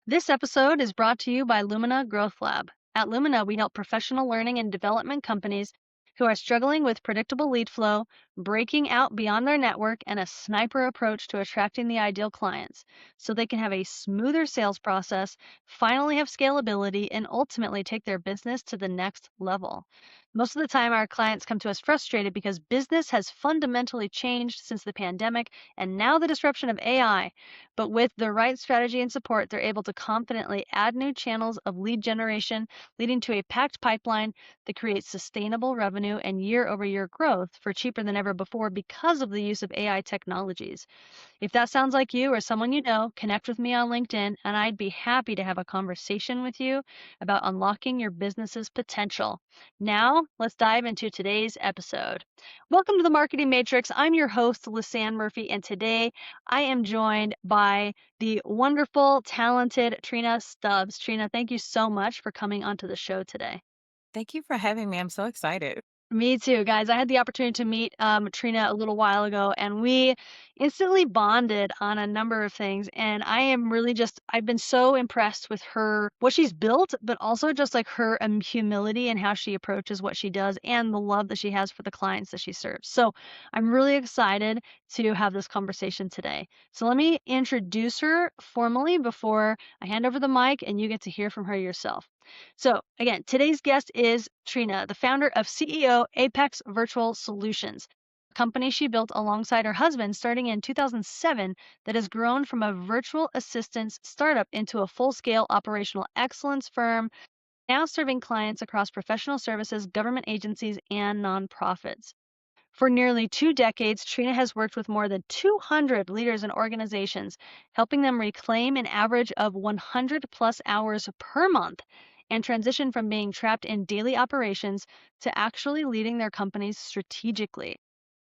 This episode is brought to you by Lumina Growth Lab. At Lumina, we help professional learning and development companies who are struggling with predictable lead flow, breaking out beyond their network, and a sniper approach to attracting the ideal clients so they can have a smoother sales process, finally have scalability, and ultimately take their business to the next level. Most of the time, our clients come to us frustrated because business has fundamentally changed since the pandemic and now the disruption of AI. But with the right strategy and support, they're able to confidently add new channels of lead generation, leading to a packed pipeline that creates sustainable revenue and year-over-year growth for cheaper than ever before because of the use of AI technologies. If that sounds like you or someone you know, connect with me on LinkedIn, and I'd be happy to have a conversation with you about unlocking your business's potential. Now, let's dive into today's episode. Welcome to the Marketing Matrix. I'm your host, Lisanne Murphy, and today I am joined by the wonderful, talented Trina Stubbs. Trina, thank you so much for coming onto the show today. Thank you for having me. I'm so excited. Me too, guys. I had the opportunity to meet Trina a little while ago, and we instantly bonded on a number of things. And I am really I've been so impressed with her, what she's built, but also just like her humility and how she approaches what she does and the love that she has for the clients that she serves. So I'm really excited to have this conversation today. So let me introduce her formally before I hand over the mic and you get to hear from her yourself. So again, today's guest is Trina, the founder of CEO Apex Virtual Solutions, a company she built alongside her husband starting in 2007 that has grown from a virtual assistance startup into a full-scale operational excellence firm, now serving clients across professional services, government agencies, and nonprofits. For nearly 2 decades, Trina has worked with more than 200 leaders and organizations, helping them reclaim an average of 100 plus hours per month and transition from being trapped in daily operations to actually leading their companies strategically.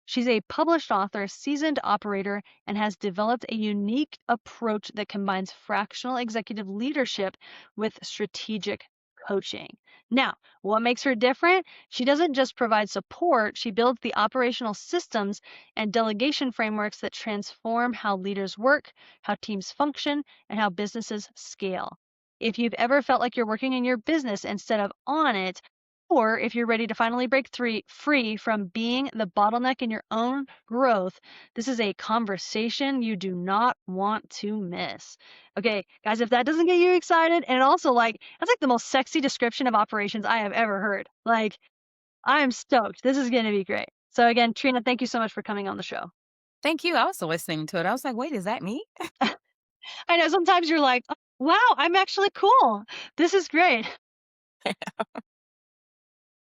She's a published author, seasoned operator, and has developed a unique approach that combines fractional executive leadership with strategic coaching. Now, what makes her different? She doesn't just provide support, she builds the operational systems and delegation frameworks that transform how leaders work, how teams function, and how businesses scale. If you've ever felt like you're working in your business instead of on it, or if you're ready to finally break free from being the bottleneck in your own growth, this is a conversation you do not want to miss. Okay, guys, if that doesn't get you excited, and also that's like the most sexy description of operations I have ever heard. Like, I'm stoked. This is going to be great. So again, Trina, thank you so much for coming on the show. Thank you. I was listening to it. I was like, wait, is that me? I know sometimes you're like, "Oh, wow, I'm actually cool. This is great.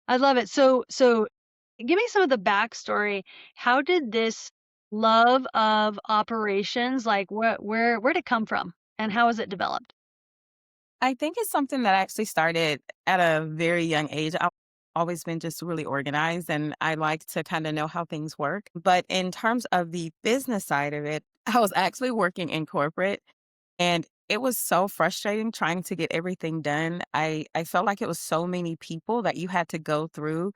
I love it. So give me some of the backstory. How did this love of operations, like where'd it come from and how has it developed? I think it's something that actually started at a very young age. I've always been just really organized and I like to kind of know how things work. But in terms of the business side of it, I was actually working in corporate and it was so frustrating trying to get everything done. I felt like it was so many people that you had to go through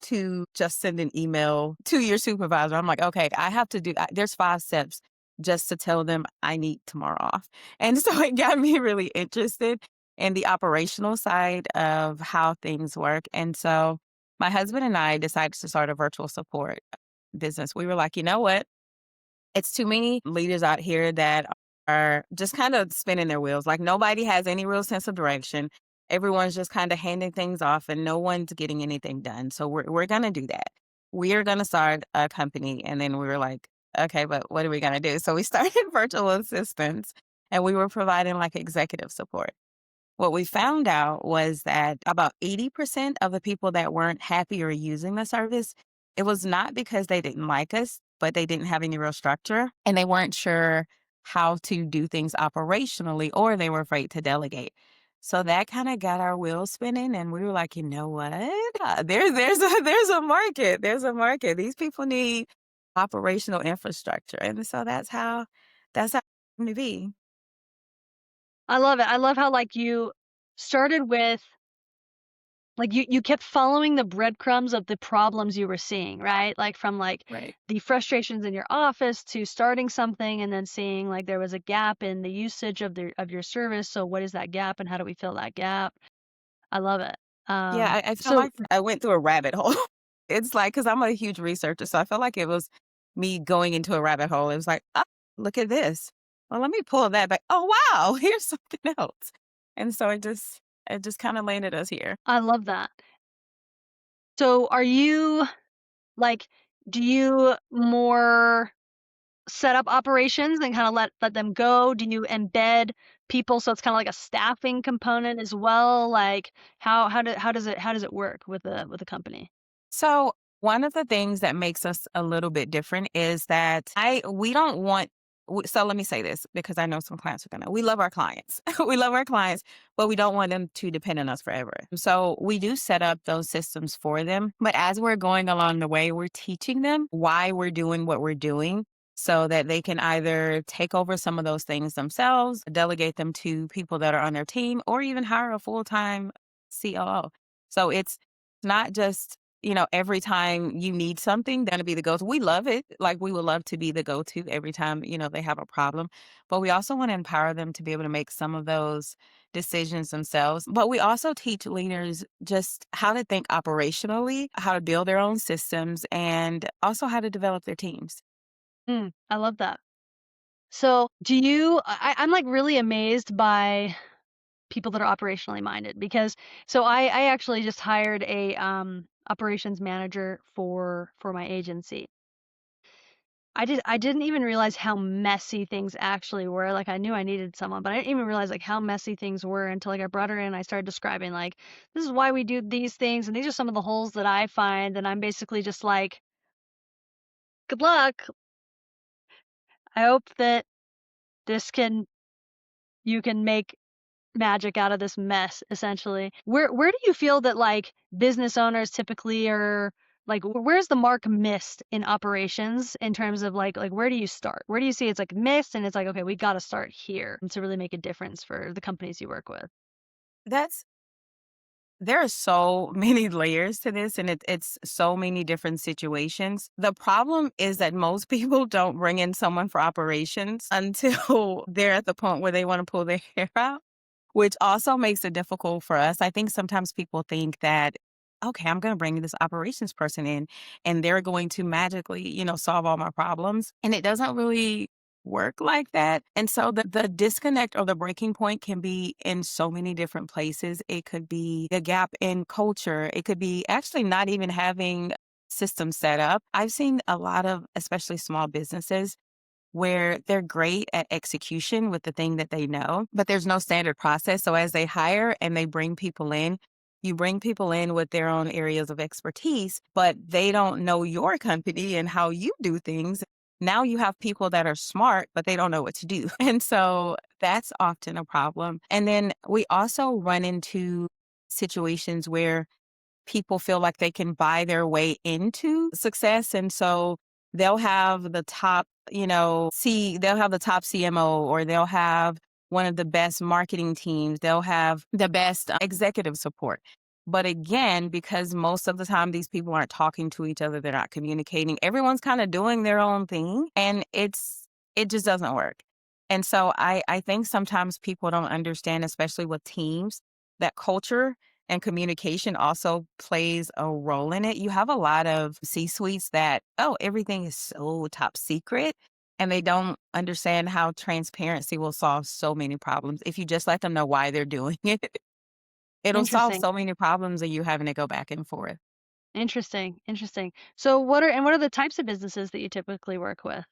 to just send an email to your supervisor. I'm like, okay, I have to do, there's 5 steps just to tell them I need tomorrow off. And so it got me really interested in the operational side of how things work. And so my husband and I decided to start a virtual support business. We were like, you know what? It's too many leaders out here that are just kind of spinning their wheels. Like nobody has any real sense of direction. Everyone's just kind of handing things off and no one's getting anything done. So we're gonna do that. We're gonna start a company. And then we were like, okay, but what are we gonna do? So we started virtual assistants and we were providing like executive support. What we found out was that about 80% of the people that weren't happy or using the service, it was not because they didn't like us, but they didn't have any real structure and they weren't sure how to do things operationally or they were afraid to delegate. So that kind of got our wheels spinning and we were like, you know what? There's a market. There's a market. These people need operational infrastructure. And so that's how it came to be. I love it. I love how like you started with Like, you kept following the breadcrumbs of the problems you were seeing, right? Like, from, like, Right. the frustrations in your office to starting something and then seeing, like, there was a gap in the usage of your service, so what is that gap and how do we fill that gap? I love it. Yeah, I feel So like I went through a rabbit hole. It's like, because 'cause I'm a huge researcher, so I felt like it was me going into a rabbit hole. It was like, "Oh, look at this. Well, let me pull that back. Oh, wow, here's something else." And so it just kinda landed us here. I love that. So are you, like, do you more set up operations and kinda let them go? Do you embed people so it's kinda like a staffing component as well? Like, how does it work with the company? So one of the things that makes us a little bit different is that I we don't want so let me say this because I know some clients are gonna we love our clients. We love our clients, but we don't want them to depend on us forever. So we do set up those systems for them. But as we're going along the way, we're teaching them why we're doing what we're doing so that they can either take over some of those things themselves, delegate them to people that are on their team, or even hire a full-time COO. So it's not just every time you need something, that'll be the go-to. We love it. Like, we would love to be the go-to every time, they have a problem. But we also want to empower them to be able to make some of those decisions themselves. But we also teach leaders just how to think operationally, how to build their own systems, and also how to develop their teams. I love that. So, do you I'm, like, really amazed by people that are operationally minded because I actually just hired a, operations manager for my agency. I didn't even realize how messy things actually were. Like, I knew I needed someone, but I didn't even realize, like, how messy things were until, like, I brought her in and I started describing, like, "This is why we do these things, and these are some of the holes that I find," and I'm basically just like, "Good luck. I hope that this can you can make magic out of this mess," essentially. Where do you feel that, like, business owners typically are like, where's the mark missed in operations in terms of, like, where do you start? Where do you see it's, like, missed and it's like, "Okay, we gotta start here to really make a difference for the companies you work with?" That's There are so many layers to this, and it's so many different situations. The problem is that most people don't bring in someone for operations until they're at the point where they want to pull their hair out, which also makes it difficult for us. I think sometimes people think that, okay, I'm going to bring this operations person in and they're going to magically, solve all my problems. And it doesn't really work like that. And so the disconnect or the breaking point can be in so many different places. It could be a gap in culture. It could be actually not even having systems set up. I've seen a lot of, especially small businesses, where they're great at execution with the thing that they know, but there's no standard process. So as they hire and they bring people in, you bring people in with their own areas of expertise, but they don't know your company and how you do things. Now you have people that are smart, but they don't know what to do. And so that's often a problem. And then we also run into situations where people feel like they can buy their way into success. And so they'll have the top, they'll have the top CMO, or they'll have one of the best marketing teams. They'll have the best executive support. But again, because most of the time these people aren't talking to each other, they're not communicating. Everyone's kind of doing their own thing, and it just doesn't work. And so I think sometimes people don't understand, especially with teams, that culture and communication also plays a role in it. You have a lot of C-suites that, oh, everything is so top secret, and they don't understand how transparency will solve so many problems. If you just let them know why they're doing it, it'll solve Interesting. so many problems of you having to go back and forth. Interesting, interesting. So what are the types of businesses that you typically work with?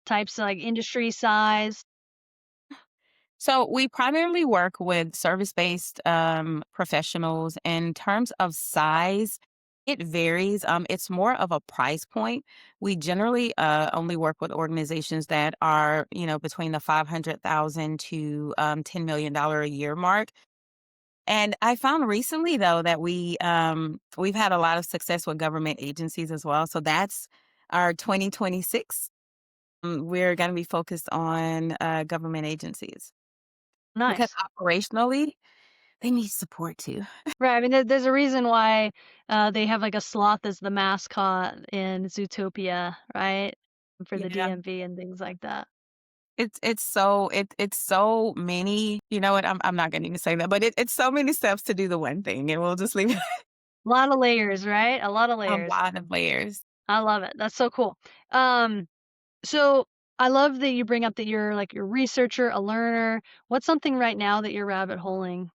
Types like industry size? So we primarily work with service-based professionals. In terms of size, it varies. It's more of a price point. We generally only work with organizations that are, between the 500,000 to $10 million a year mark. And I found recently, though, that we've had a lot of success with government agencies as well. So that's our 2026. We're going to be focused on government agencies. Because Nice. operationally, they need support too. Right, I mean, there's a reason why, they have, like, a sloth as the mascot in Zootopia, right? For the Yeah. DMV and things like that. It's so many, you know what, I'm not gonna even say that, but it's so many steps to do the one thing, and we'll just leave it A lot of layers, right? A lot of a layers. lot of layers. I love it. That's so cool. Um, so I love that you bring up that you're like you're a researcher, a learner. What's something right now that you're rabbit holing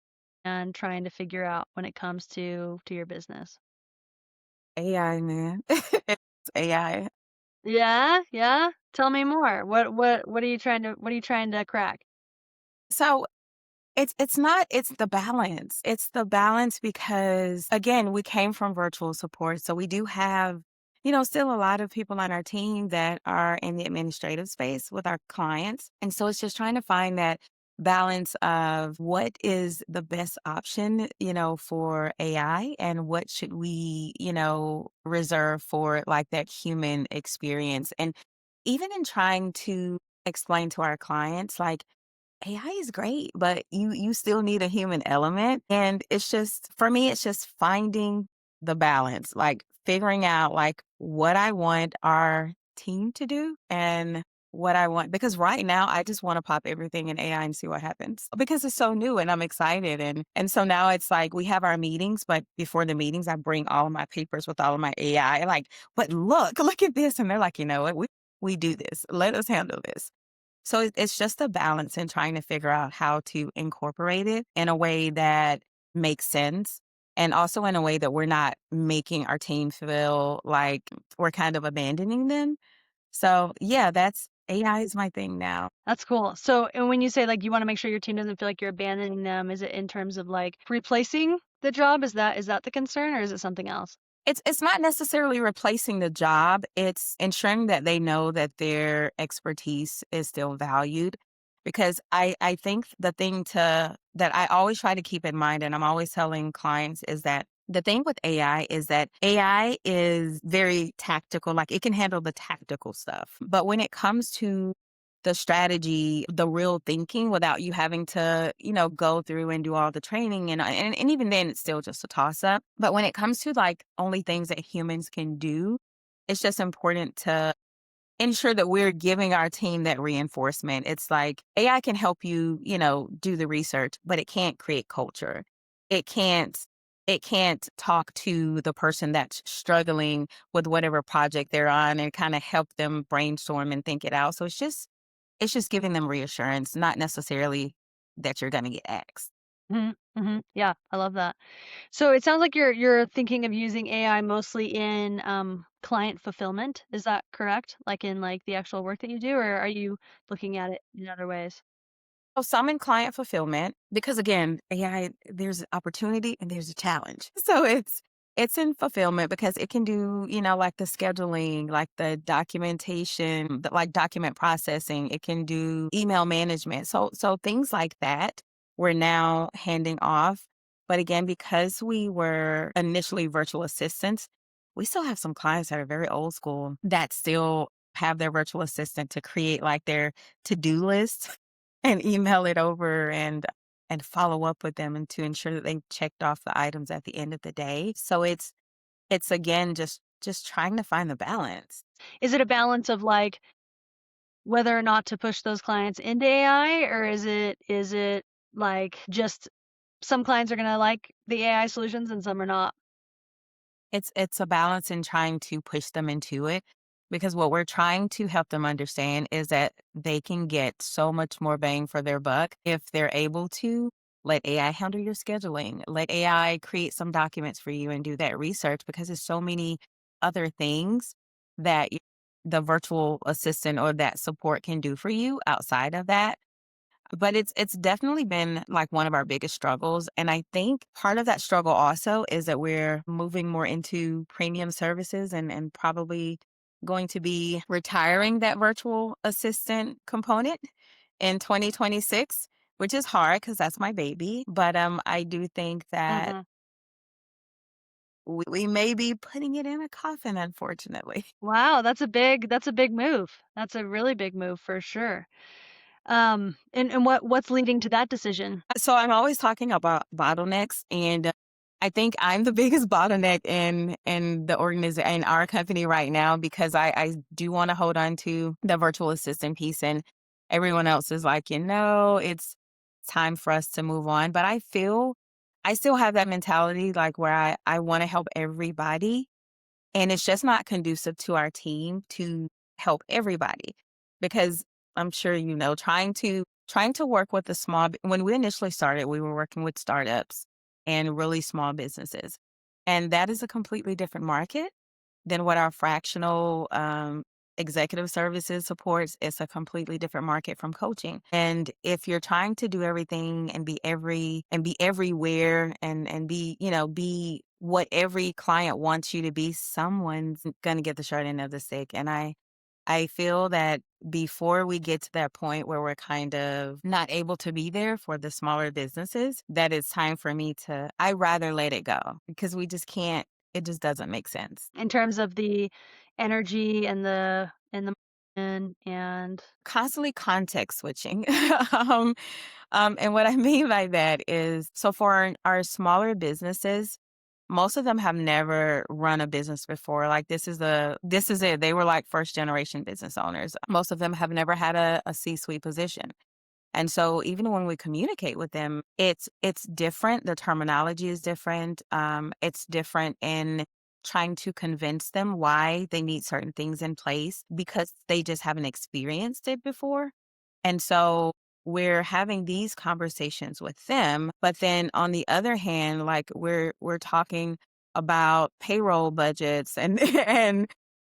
and trying to figure out when it comes to your business? AI, man. It's AI. Yeah, yeah. Tell me more. What are you trying to crack? So it's not it's the balance. It's the balance because, again, we came from virtual support, so we do have, still a lot of people on our team that are in the administrative space with our clients, and so it's just trying to find that balance of what is the best option, for AI, and what should we, reserve for, like, that human experience. And even in trying to explain to our clients, like, AI is great, but you still need a human element. And it's just, for me, it's just finding the balance, like figuring out like what I want our team to do and what I want, because right now I just want to pop everything in AI and see what happens because it's so new and I'm excited. And so now it's like we have our meetings, but before the meetings I bring all of my papers with all of my AI, like, but look at this. And they're like, you know what, we do this. Let us handle this. So it's just a balance in trying to figure out how to incorporate it in a way that makes sense, and also in a way that we're not making our team feel like we're kind of abandoning them. So yeah, that's AI is my thing now. That's cool. So, and when you say like you want to make sure your team doesn't feel like you're abandoning them, is it in terms of like replacing the job? Is that the concern or is it something else? It's not necessarily replacing the job, it's ensuring that they know that their expertise is still valued, because I think the thing to that I always try to keep in mind, and I'm always telling clients, is that the thing with AI is that AI is very tactical, like, it can handle the tactical stuff, but when it comes to the strategy, the real thinking without you having to, go through and do all the training, and even then it's still just a toss up. But when it comes to like only things that humans can do, it's just important to ensure that we're giving our team that reinforcement. It's like AI can help you, do the research, but it can't create culture. It can't it can't talk to the person that's struggling with whatever project they're on and kind of help them brainstorm and think it out. So it's just giving them reassurance, not necessarily that you're gonna get axed. Yeah, I love that. So it sounds like you're thinking of using AI mostly in client fulfillment. Is that correct? Like in like the actual work that you do, or are you looking at it in other ways? So some in client fulfillment, because again, AI, there's opportunity and there's a challenge. So it's in fulfillment because it can do, like the scheduling, like the documentation, like document processing. It can do email management. So things like that we're now handing off. But again, because we were initially virtual assistants, we still have some clients that are very old school that still have their virtual assistant to create like their to-do list and email it over and follow up with them and to ensure that they've checked off the items at the end of the day. So it's again just trying to find the balance. Is it a balance of like whether or not to push those clients into AI, or is it like just some clients are gonna like the AI solutions and some are not? It's a balance in trying to push them into it, because what we're trying to help them understand is that they can get so much more bang for their buck if they're able to let AI handle your scheduling, let AI create some documents for you and do that research, because there's so many other things that the virtual assistant or that support can do for you outside of that. But it's definitely been, like, one of our biggest struggles, and I think part of that struggle also is that we're moving more into premium services and probably going to be retiring that virtual assistant component in 2026, which is hard because that's my baby, but, I do think that Mhm. we may be putting it in a coffin, unfortunately. Wow, that's a big move. That's a really big move for sure. And what's leading to that decision? So I'm always talking about bottlenecks, and I think I'm the biggest bottleneck in the organization in our company right now because I do want to hold on to the virtual assistant piece, and everyone else is like, it's time for us to move on. But I feel I still have that mentality, like where I want to help everybody, and it's just not conducive to our team to help everybody because I'm sure trying to work with the when we initially started, we were working with startups and really small businesses. And that is a completely different market than what our fractional executive services supports. It's a completely different market from coaching. And if you're trying to do everything and be everywhere and be what every client wants you to be, someone's gonna get the short end of the stick. And I feel that before we get to that point where we're kind of not able to be there for the smaller businesses, that it's time for me I rather let it go because we just can't, it just doesn't make sense. In terms of the energy and Constantly context switching. um, and what I mean by that is, so for our smaller businesses, most of them have never run a business before. Like this is it. They were like first generation business owners. Most of them have never had a C-suite position. And so even when we communicate with them, it's different. The terminology is different. It's different in trying to convince them why they need certain things in place because they just haven't experienced it before. And so we're having these conversations with them, but then on the other hand, like we're talking about payroll budgets and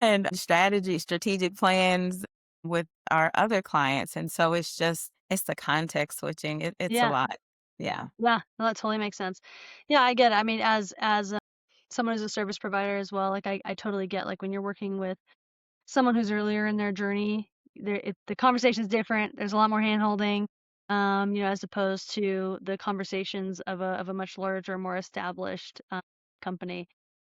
and strategic plans with our other clients. And so it's the context switching. It's a yeah, lot. Yeah. yeah, no, that totally makes sense. Yeah, I get it. I mean, as someone who's a service provider as well, like I totally get like when you're working with someone who's earlier in their journey, the conversation's different. There's a lot more hand-holding, as opposed to the conversations of a much larger, more established company.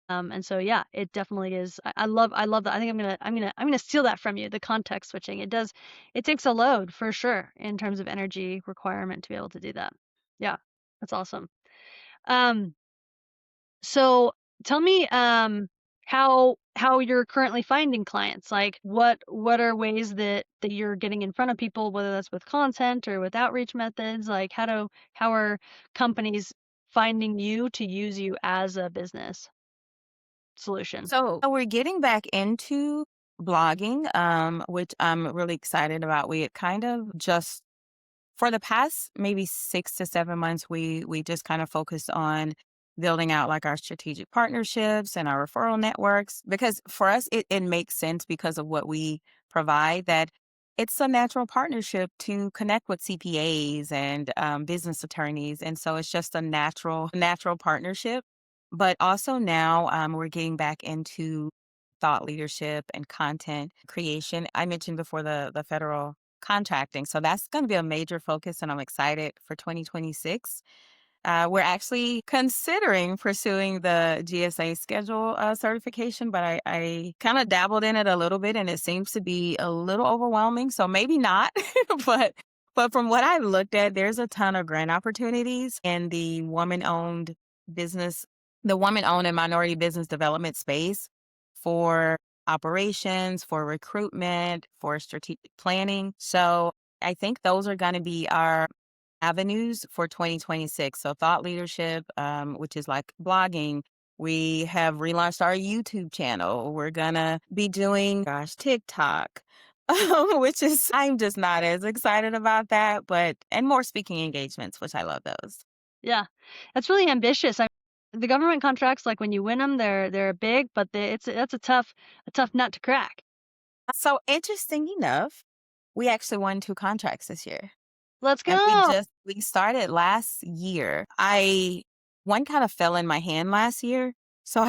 And so yeah, it definitely is. I love that. I think I'm gonna steal that from you. The context switching. It takes a load for sure in terms of energy requirement to be able to do that. Yeah, that's awesome. Um, so tell me how you're currently finding clients. Like what are ways that you're getting in front of people, whether that's with content or with outreach methods? Like how are companies finding you to use you as a business solution? So we're getting back into blogging, which I'm really excited about. We had kind of just for the past maybe 6 to 7 months, we just kind of focused on building out like our strategic partnerships and our referral networks because for us it makes sense because of what we provide that it's a natural partnership to connect with CPAs and business attorneys, and so it's just a natural partnership. But also now we're getting back into thought leadership and content creation. I mentioned before the federal contracting. So that's going to be a major focus, and I'm excited for 2026. We're actually considering pursuing the GSA schedule certification, but I kind of dabbled in it a little bit, and it seems to be a little overwhelming. So maybe not, but but from what I've looked at, there's a ton of grant opportunities in business, the woman-owned and minority business development space for operations, for recruitment, for strategic planning. So I think those are going to be our avenues for 2026. So thought leadership, which is like blogging. We have relaunched our YouTube channel. We're gonna be doing, gosh, TikTok, which is I'm just not as excited about that, but and more speaking engagements, which I love those. Yeah, that's really ambitious. The government contracts, like when you win them, they're big, but that's a tough nut to crack. So interesting enough, we actually won 2 contracts this year. Let's And go. we started last year. One kind of fell in my hand last year. So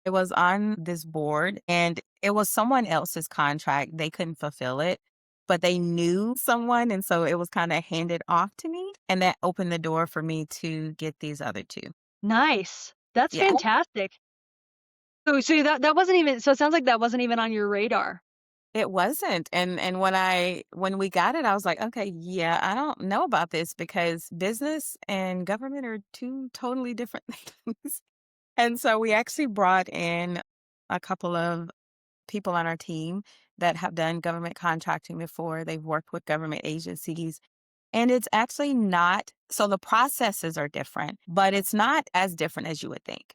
it was on this board and it was someone else's contract. They couldn't fulfill it, but they knew someone. And so it was kind of handed off to me. And that opened the door for me to get these other 2. Nice. That's Yeah. fantastic. So that wasn't even so it sounds like that wasn't even on your radar. It wasn't, and when we got it, I was like, "Okay, yeah, I don't know about this because business and government are 2 totally different things." And so we actually brought in a couple of people on our team that have done government contracting before. They've worked with government agencies, and it's actually not, so the processes are different, but it's not as different as you would think.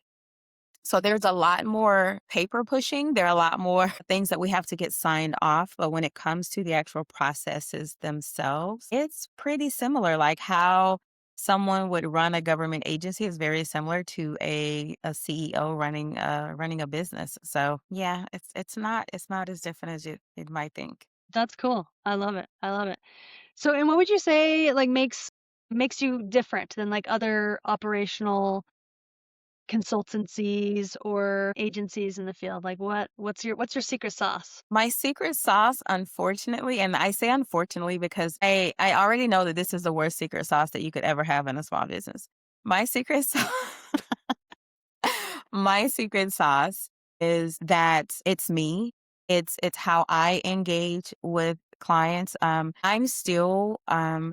So there's a lot more paper pushing. There are a lot more things that we have to get signed off. But when it comes to the actual processes themselves, it's pretty similar. Like how someone would run a government agency is very similar to a CEO running a business. So yeah, it's not as different as you might think. That's cool. I love it. I love it. So, and what would you say like makes you different than like other operational consultancies or agencies in the field? Like what's your secret sauce? My secret sauce, unfortunately, and I say unfortunately because I already know that this is the worst secret sauce that you could ever have in a small business. My secret sauce, my secret sauce is that it's me. It's how I engage with clients. I'm still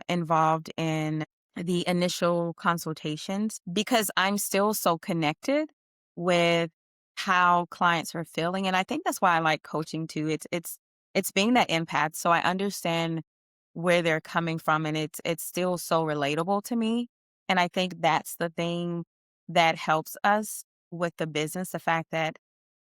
involved in the initial consultations because I'm still so connected with how clients are feeling, and I think that's why I like coaching too. It's being that empath, so I understand where they're coming from, and it's still so relatable to me. And I think that's the thing that helps us with the business, the fact that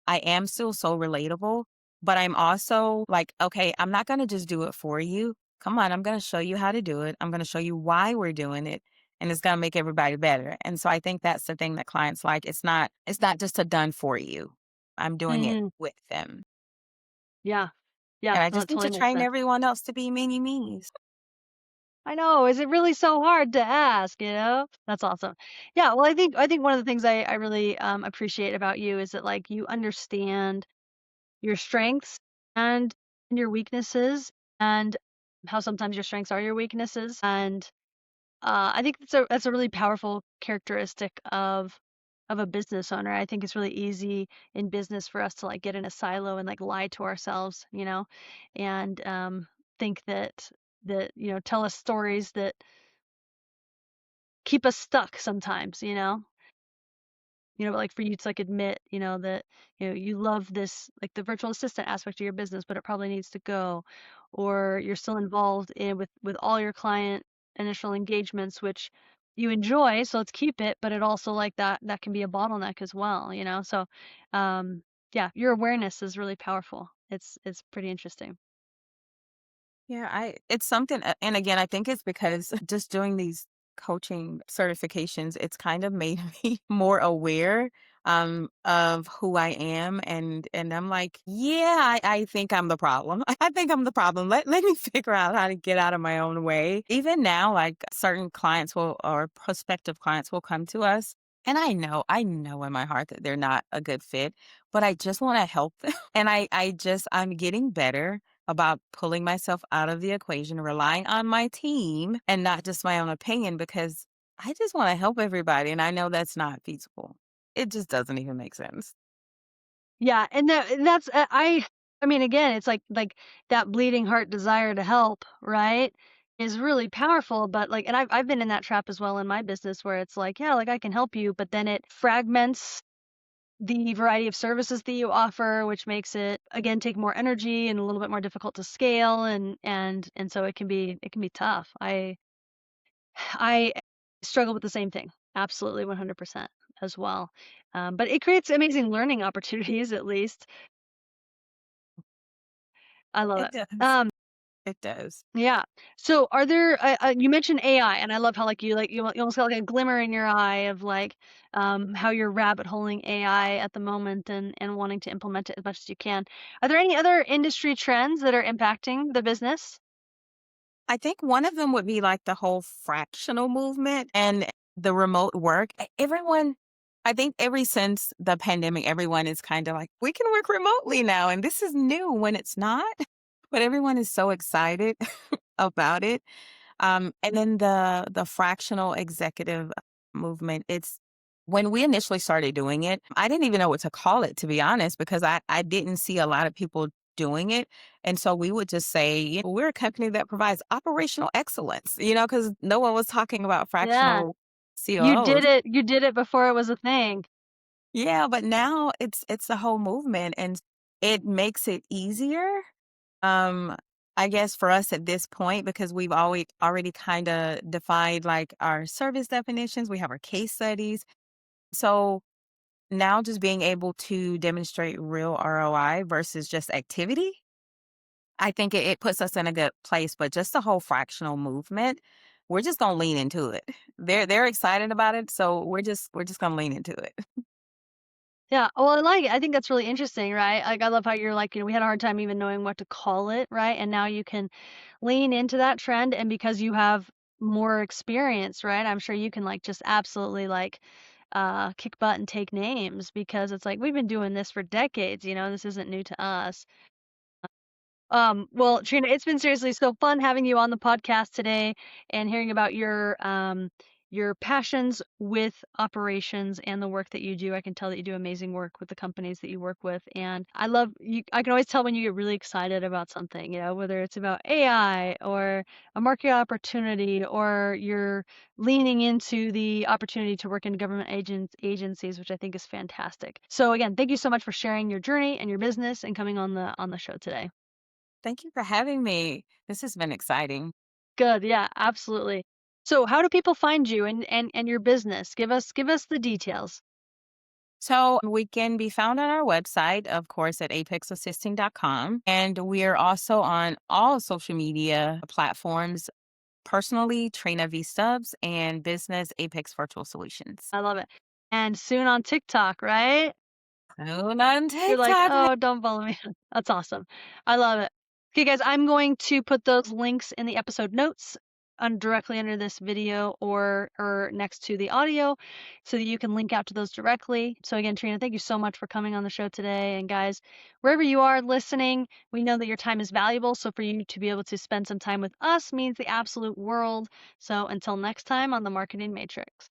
I am still so relatable, but I'm also like, okay, I'm not going to just do it for you. Come on, I'm going to show you how to do it. I'm going to show you why we're doing it, and it's going to make everybody better. And so I think that's the thing that clients like. It's not just a done for you. I'm doing it Mhm. with them. Yeah. Yeah, And I no, just that need totally to makes train sense. everyone else to be mini me's. I know. Is it really so hard to ask, you know? That's awesome. Yeah, well, I think one of the things I really appreciate about you is that like you understand your strengths and your weaknesses and how sometimes your strengths are your weaknesses. And I think that's a really powerful characteristic of a business owner. I think it's really easy in business for us to like get in a silo and like lie to ourselves, you know, and think that tell us stories that keep us stuck sometimes, you know. But like for you to like admit, that you love this like the virtual assistant aspect of your business, but it probably needs to go, or you're still involved in with all your client initial engagements, which you enjoy, so let's keep it, but it also like that can be a bottleneck as well, So, yeah, your awareness is really powerful. It's pretty interesting. Yeah, it's something, and again, I think it's because just doing these coaching certifications, it's kind of made me more aware of who I am, and I'm like, yeah, I think I'm the problem. I think I'm the problem. Let me figure out how to get out of my own way. Even now, like certain clients will or prospective clients will come to us. And I know in my heart that they're not a good fit, but I just want to help them. And I'm getting better about pulling myself out of the equation, relying on my team and not just my own opinion because I just want to help everybody. And I know that's not feasible. It just doesn't even make sense. Yeah, and that's I mean, again, it's like that bleeding heart desire to help, right? Is really powerful, but like, and I've been in that trap as well in my business where it's like, yeah, like I can help you, but then it fragments the variety of services that you offer, which makes it again take more energy and a little bit more difficult to scale, and so it can be tough. I struggle with the same thing, absolutely 100% as well. But it creates amazing learning opportunities, at least. I love It it. does. It does. Yeah. So are there you mentioned AI, and I love how you almost got like a glimmer in your eye of like how you're rabbit holing AI at the moment and wanting to implement it as much as you can. Are there any other industry trends that are impacting the business? I think one of them would be like the whole fractional movement and the remote work. Everyone, I think ever since the pandemic, everyone is kind of like, we can work remotely now. And this is new when it's not, but everyone is so excited about it. And then the fractional executive movement, it's when we initially started doing it, I didn't even know what to call it, to be honest, because I didn't see a lot of people doing it. And so we would just say, we're a company that provides operational excellence, because no one was talking about Yeah. fractional COOs. You did it before it was a thing. Yeah, but now it's a whole movement and it makes it easier. Um, I guess for us at this point, because we've always already kind of defined like our service definitions, we have our case studies. So now just being able to demonstrate real ROI versus just activity, I think it puts us in a good place. But just the whole fractional movement, we're just gonna lean into it. They're excited about it, so we're just gonna lean into it. Yeah, well, I like it. I think that's really interesting, right? Like, I love how you're like, we had a hard time even knowing what to call it, right? And now you can lean into that trend, and because you have more experience, right? I'm sure you can like just absolutely like kick butt and take names because it's like we've been doing this for decades, this isn't new to us. Well, Trina, it's been seriously so fun having you on the podcast today and hearing about your passions with operations and the work that you do. I can tell that you do amazing work with the companies that you work with, and I love you. I can always tell when you get really excited about something, whether it's about AI or a market opportunity or you're leaning into the opportunity to work in government agencies, which I think is fantastic. So again, thank you so much for sharing your journey and your business and coming on the show today. Thank you for having me. This has been exciting. Good, yeah, absolutely. So how do people find you and your business? Give us the details. So we can be found on our website, of course, at apexassisting.com. And we are also on all social media platforms, personally, Trina V Stubbs, and business Apex Virtual Solutions. I love it. And soon on TikTok, right? Soon on You're like, TikTok. "Oh, don't follow me." That's awesome. I love it. Okay, guys, I'm going to put those links in the episode notes directly under this video or next to the audio so that you can link out to those directly. So again, Trina, thank you so much for coming on the show today. And guys, wherever you are listening, we know that your time is valuable. So for you to be able to spend some time with us means the absolute world. So until next time on the Marketing Matrix.